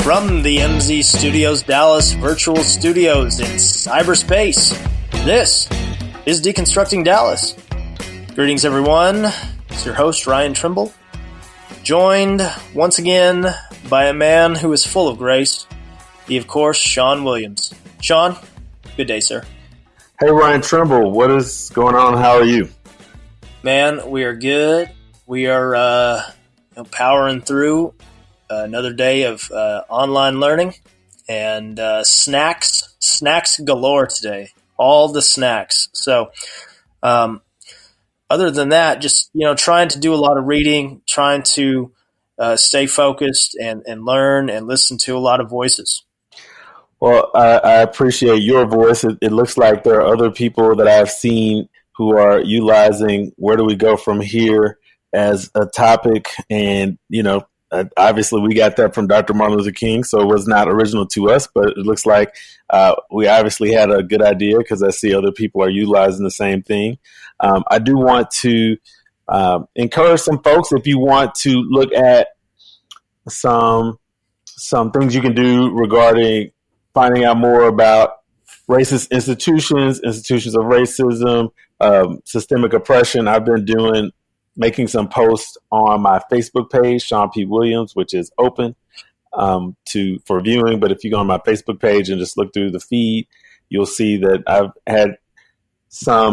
From the MZ Studios Dallas Virtual Studios in cyberspace, this is Deconstructing Dallas. Greetings, everyone. It's your host, Ryan Trimble, joined once again by a man who is full of grace, the, of course, Shawn Williams. Shawn, good day, sir. Hey, Ryan Trimble, what is going on? How are you? Man, we are good. We are powering through another day of online learning and snacks galore today. All the snacks. So other than that, just trying to do a lot of reading, trying to stay focused and learn and listen to a lot of voices. Well, I appreciate your voice. It looks like there are other people that I've seen who are utilizing where do we go from here as a topic. And, obviously we got that from Dr. Martin Luther King, so it was not original to us, but it looks like we obviously had a good idea because I see other people are utilizing the same thing. I do want to encourage some folks, if you want to look at some things you can do regarding finding out more about racist institutions of racism, systemic oppression. I've been making some posts on my Facebook page, Shawn P. Williams, which is open for viewing. But if you go on my Facebook page and just look through the feed, you'll see that I've had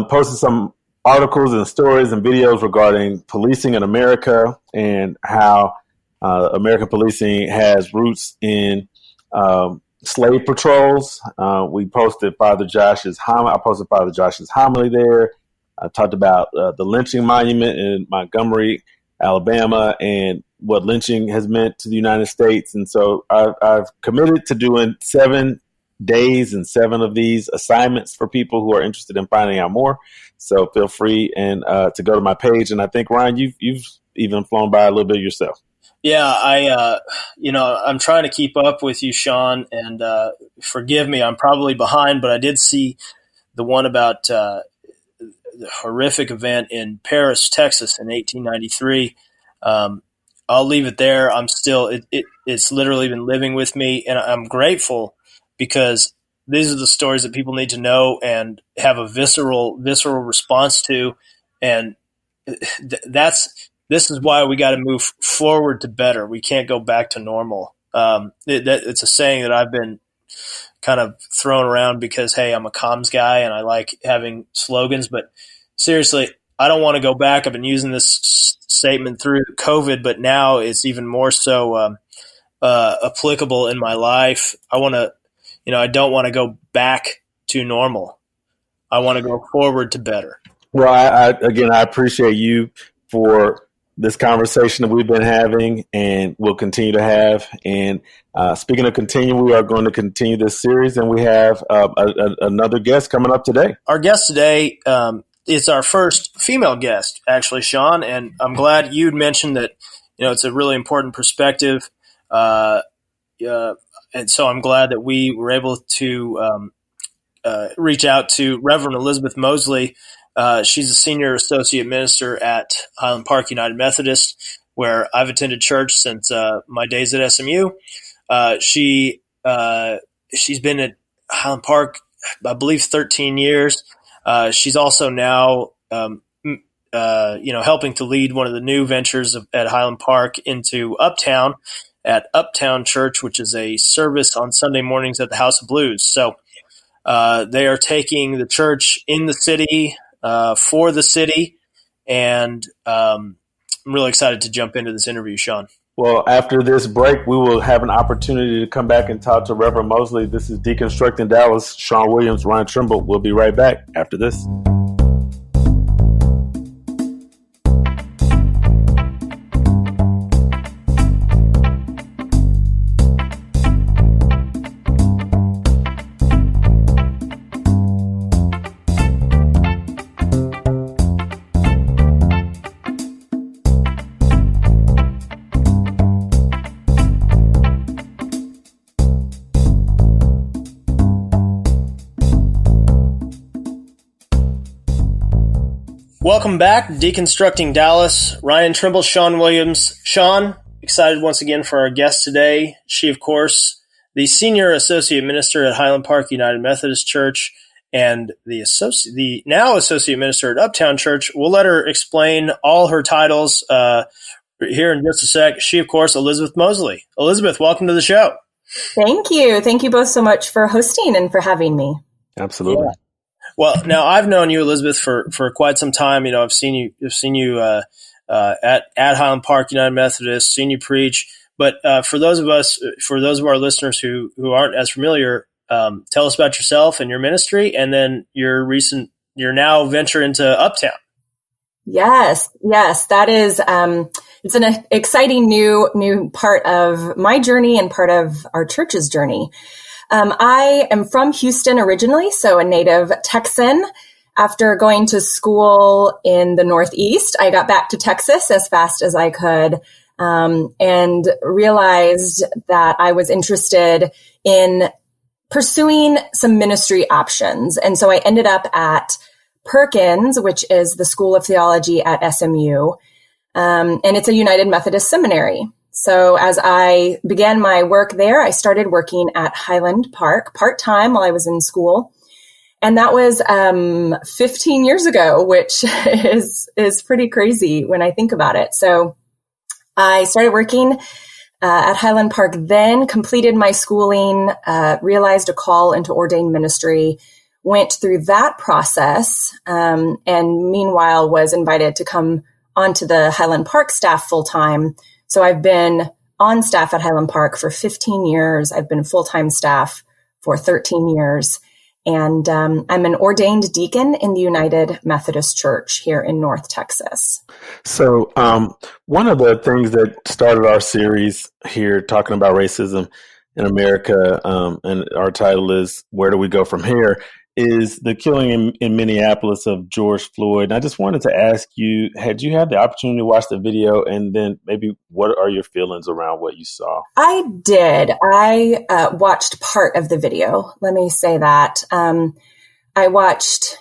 posted some articles and stories and videos regarding policing in America and how American policing has roots in slave patrols. We posted Father Josh's homily. I posted Father Josh's homily there. I talked about the lynching monument in Montgomery, Alabama, and what lynching has meant to the United States. And so I've committed to doing 7 days and 7 of these assignments for people who are interested in finding out more. So feel free and to go to my page. And I think, Ryan, you've even flown by a little bit yourself. Yeah, I'm trying to keep up with you, Shawn, and forgive me, I'm probably behind, but I did see the one about the horrific event in Paris, Texas in 1893. I'll leave it there. I'm still, it's literally been living with me, and I'm grateful because these are the stories that people need to know and have a visceral response to, and this is why we got to move forward to better. We can't go back to normal. It's a saying that I've been kind of thrown around because, hey, I'm a comms guy and I like having slogans. But seriously, I don't want to go back. I've been using this statement through COVID, but now it's even more so applicable in my life. I don't want to go back to normal. I want to go forward to better. Well, I appreciate you for this conversation that we've been having and will continue to have. And speaking of continue, we are going to continue this series, and we have another guest coming up today. Our guest today is our first female guest, actually, Shawn, and I'm glad you'd mentioned that, it's a really important perspective. And so I'm glad that we were able to reach out to Reverend Elizabeth Moseley. She's a senior associate minister at Highland Park United Methodist, where I've attended church since my days at SMU. She's been at Highland Park, I believe, 13 years. She's also now, helping to lead one of the new ventures at Highland Park into Uptown at Uptown Church, which is a service on Sunday mornings at the House of Blues. So they are taking the church in the city, for the city, and I'm really excited to jump into this interview, Shawn. Well, after this break, we will have an opportunity to come back and talk to Reverend Moseley. This is Deconstructing Dallas. Shawn Williams, Ryan Trimble. We'll be right back after this. Welcome back, Deconstructing Dallas. Ryan Trimble, Shawn Williams. Shawn, excited once again for our guest today. She, of course, the Senior Associate Minister at Highland Park United Methodist Church and the now Associate Minister at Uptown Church. We'll let her explain all her titles here in just a sec. She, of course, Elizabeth Moseley. Elizabeth, welcome to the show. Thank you. Thank you both so much for hosting and for having me. Absolutely. Yeah. Well, now I've known you, Elizabeth, for quite some time. You know, I've seen you at Highland Park United Methodist, seen you preach. But for those of our listeners who aren't as familiar, tell us about yourself and your ministry, and then your now venture into Uptown. Yes, that is. It's an exciting new part of my journey and part of our church's journey. I am from Houston originally, so a native Texan. After going to school in the Northeast, I got back to Texas as fast as I could, and realized that I was interested in pursuing some ministry options. And so I ended up at Perkins, which is the School of Theology at SMU, and it's a United Methodist seminary. So as I began my work there, I started working at Highland Park part-time while I was in school. And that was 15 years ago, which is pretty crazy when I think about it. So I started working at Highland Park, then completed my schooling, realized a call into ordained ministry, went through that process, and meanwhile was invited to come onto the Highland Park staff full-time. So I've been on staff at Highland Park for 15 years. I've been full-time staff for 13 years. And I'm an ordained deacon in the United Methodist Church here in North Texas. So one of the things that started our series here talking about racism in America, and our title is Where Do We Go From Here, is the killing in Minneapolis of George Floyd. And I just wanted to ask you, had you had the opportunity to watch the video, and then maybe what are your feelings around what you saw? I did. I watched part of the video. Let me say that. I watched,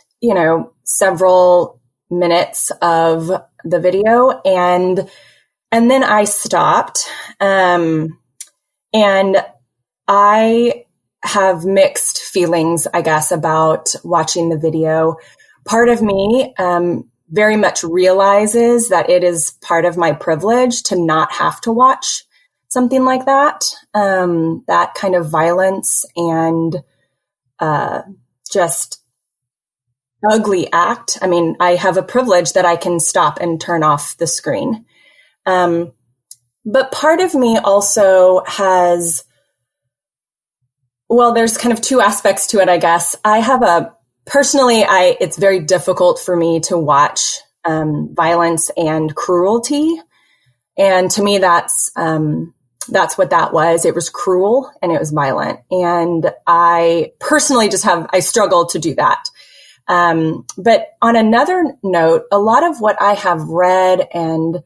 several minutes of the video, and then I stopped. And I have mixed feelings, I guess, about watching the video. Part of me very much realizes that it is part of my privilege to not have to watch something like that, that kind of violence and just ugly act. I mean, I have a privilege that I can stop and turn off the screen. But part of me also has, well, there's kind of two aspects to it, I guess. It's very difficult for me to watch violence and cruelty. And to me, that's what that was. It was cruel and it was violent. And I personally I struggle to do that. But on another note, a lot of what I have read and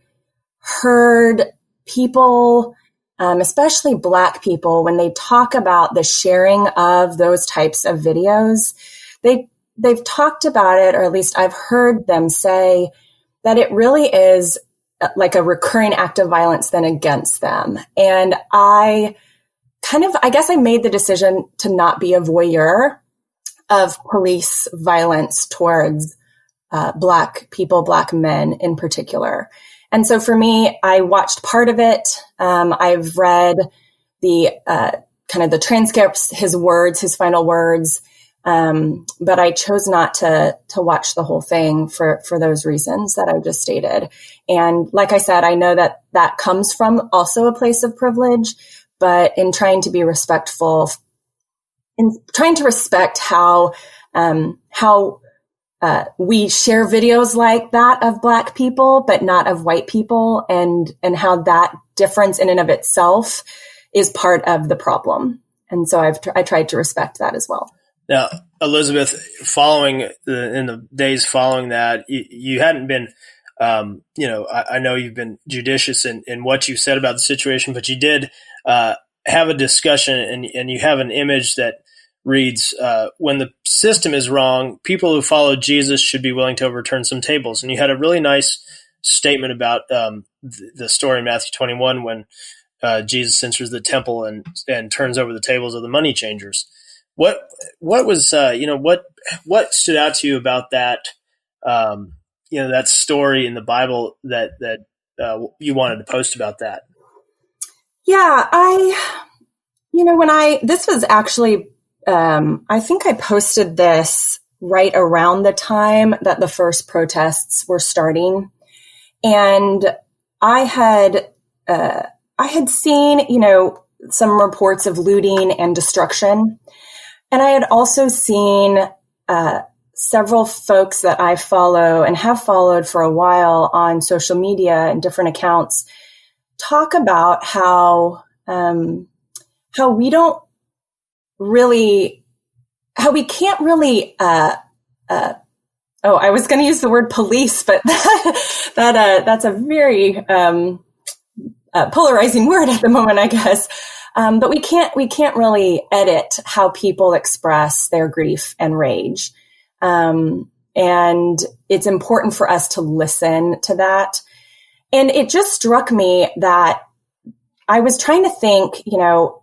heard people, especially Black people, when they talk about the sharing of those types of videos, they've talked about it, or at least I've heard them say that it really is like a recurring act of violence then against them. And I guess I made the decision to not be a voyeur of police violence towards Black people, Black men in particular. And so for me, I watched part of it. I've read the kind of the transcripts, his final words. But I chose not to watch the whole thing for those reasons that I just stated. And like I said, I know that comes from also a place of privilege, but in trying to be respectful, in trying to respect how we share videos like that of Black people, but not of white people, and how that difference in and of itself is part of the problem. And so I tried to respect that as well. Now, Elizabeth, in the days following that, you hadn't been, I know you've been judicious in what you said about the situation, but you did have a discussion, and you have an image that reads, when the system is wrong, people who follow Jesus should be willing to overturn some tables. And you had a really nice statement about the story in Matthew 21 when Jesus enters the temple and turns over the tables of the money changers. What was what stood out to you about that that story in the Bible that you wanted to post about that? Yeah, this was actually, I think I posted this right around the time that the first protests were starting. And I had seen, some reports of looting and destruction. And I had also seen, several folks that I follow and have followed for a while on social media and different accounts talk about how we can't really, I was going to use the word police, but that's a very polarizing word at the moment, I guess. But we can't really edit how people express their grief and rage. And it's important for us to listen to that. And it just struck me that I was trying to think,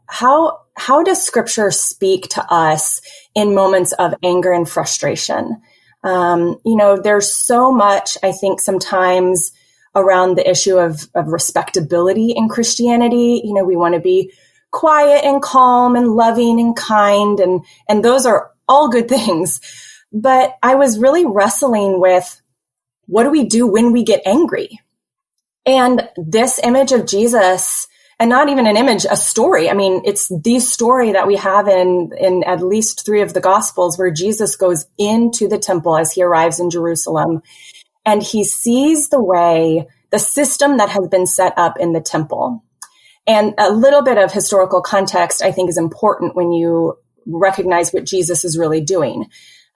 how does scripture speak to us in moments of anger and frustration? There's so much, I think, sometimes around the issue of respectability in Christianity. We want to be quiet and calm and loving and kind, and those are all good things. But I was really wrestling with, what do we do when we get angry? And this image of Jesus, and not even an image, a story. I mean, it's the story that we have in at least 3 of the Gospels, where Jesus goes into the temple as he arrives in Jerusalem, and he sees the system that has been set up in the temple. And a little bit of historical context, I think, is important when you recognize what Jesus is really doing.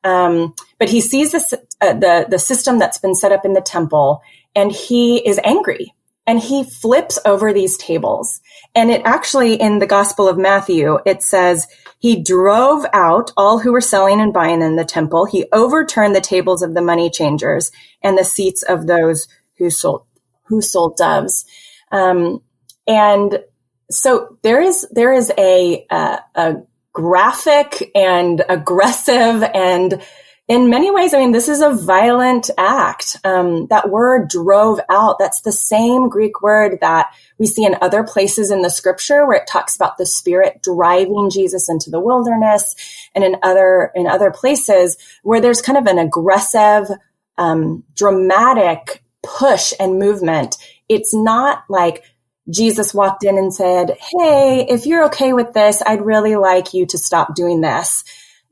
But he sees the system that's been set up in the temple, and he is angry, and he flips over these tables. And it actually, in the Gospel of Matthew, it says he drove out all who were selling and buying in the temple. He overturned the tables of the money changers and the seats of those who sold doves. And so there is a graphic and aggressive, and in many ways, this is a violent act. That word drove out, that's the same Greek word that we see in other places in the scripture, where it talks about the Spirit driving Jesus into the wilderness, and in other places where there's kind of an aggressive, dramatic push and movement. It's not like Jesus walked in and said, "Hey, if you're okay with this, I'd really like you to stop doing this."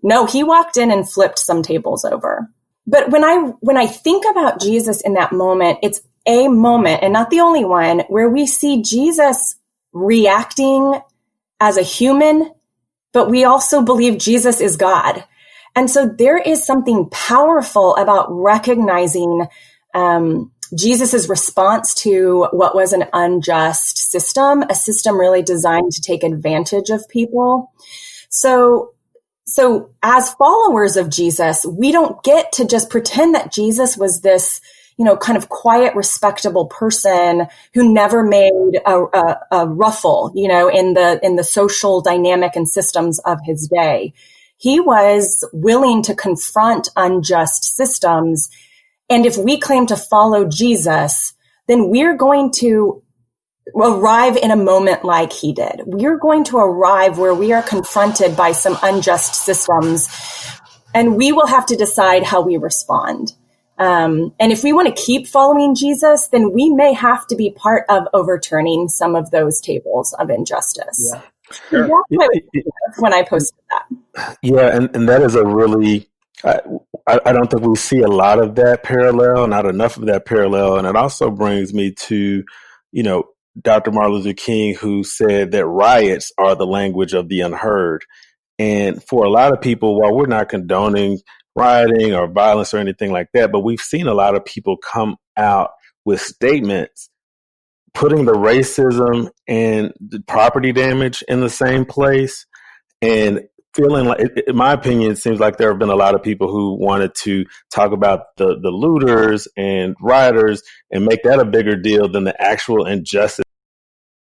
No, he walked in and flipped some tables over. But when I think about Jesus in that moment, it's a moment, and not the only one, where we see Jesus reacting as a human, but we also believe Jesus is God. And so there is something powerful about recognizing Jesus's response to what was an unjust system, a system really designed to take advantage of people. So as followers of Jesus, we don't get to just pretend that Jesus was this, kind of quiet, respectable person who never made a ruffle, in the social dynamic and systems of his day. He was willing to confront unjust systems. And if we claim to follow Jesus, then we're going to arrive in a moment like he did. We're going to arrive where we are confronted by some unjust systems, and we will have to decide how we respond. And if we want to keep following Jesus, then we may have to be part of overturning some of those tables of injustice. Yeah. Sure. That's when I posted that. Yeah, and that is a really, I don't think we see a lot of that parallel, not enough of that parallel. And it also brings me to, Dr. Martin Luther King, who said that riots are the language of the unheard. And for a lot of people, while we're not condoning rioting or violence or anything like that, but we've seen a lot of people come out with statements putting the racism and the property damage in the same place, and feeling like, in my opinion, it seems like there have been a lot of people who wanted to talk about the looters and rioters and make that a bigger deal than the actual injustice